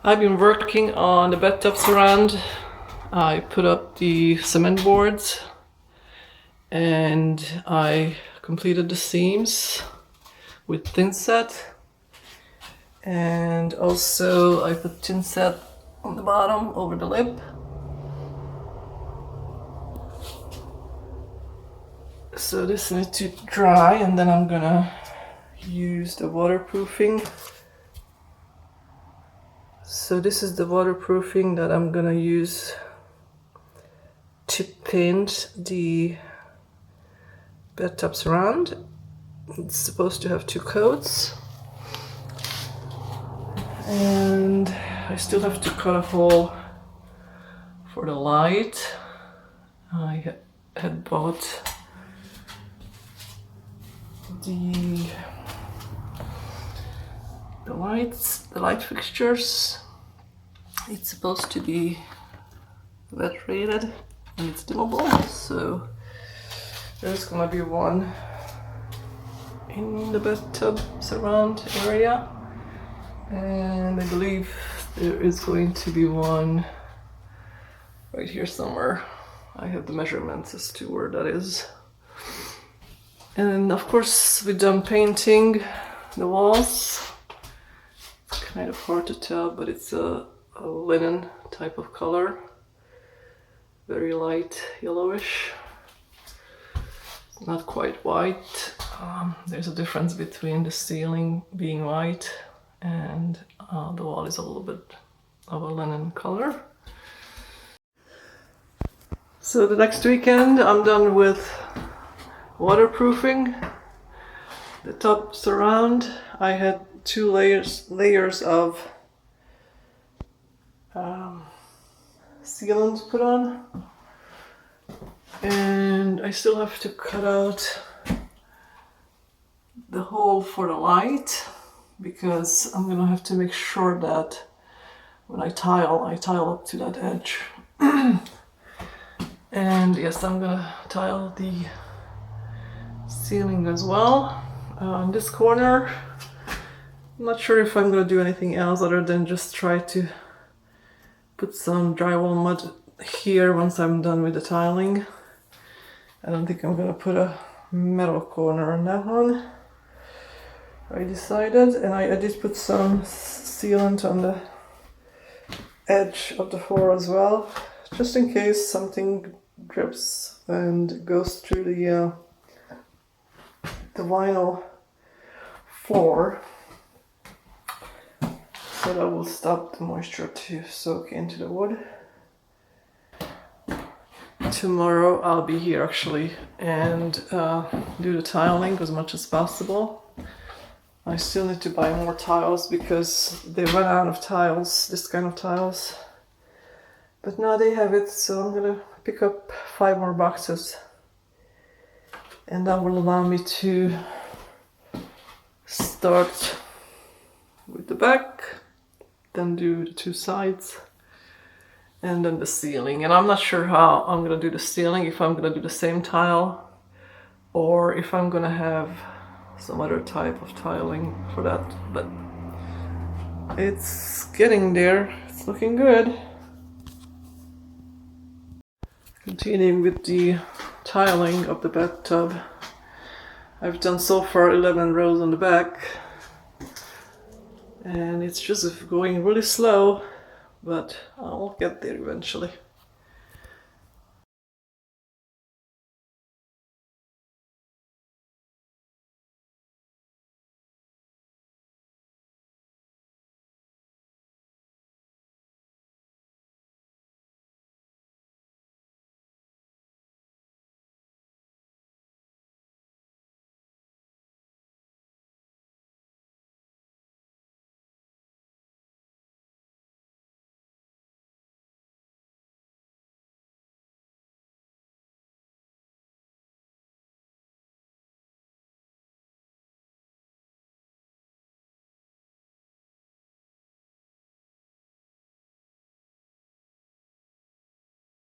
I've been working on the bathtub surround. I put up the cement boards and I completed the seams with thin set, and also I put thin set on the bottom over the lip. So this needs to dry, and then I'm gonna use the waterproofing. So this is the waterproofing that I'm gonna use to paint the bathtub surround. It's supposed to have 2 coats, and I still have to cut a hole for the light. I had bought the light fixtures. It's supposed to be wet rated and it's dimmable, so there's gonna be one in the bathtub surround area, and I believe there is going to be one right here somewhere. I have the measurements as to where that is. And of course we're done painting the walls. It's kind of hard to tell, but it's a linen type of color, very light yellowish. It's not quite white. There's a difference between the ceiling being white and the wall is a little bit of a linen color. So the next weekend I'm done with waterproofing the top surround. I had 2 layers of sealant put on, and I still have to cut out the hole for the light, because I'm gonna have to make sure that when I tile up to that edge. And yes, I'm gonna tile the ceiling as well. In this corner, I'm not sure if I'm gonna do anything else other than just try to put some drywall mud here once I'm done with the tiling. I don't think I'm gonna put a metal corner on that one. I decided, and I did put some sealant on the edge of the floor as well, just in case something drips and goes through the vinyl floor, so that will stop the moisture to soak into the wood. Tomorrow I'll be here actually and do the tiling as much as possible. I still need to buy more tiles because they ran out of tiles, this kind of tiles. But now they have it, so I'm gonna pick up 5 more boxes. And that will allow me to start with the back, then do the 2 sides, and then the ceiling. And I'm not sure how I'm gonna do the ceiling, if I'm gonna do the same tile or if I'm gonna have some other type of tiling for that, but it's getting there. It's looking good. Continuing with the tiling of the bathtub. I've done so far 11 rows on the back, and it's just going really slow, but I'll get there eventually.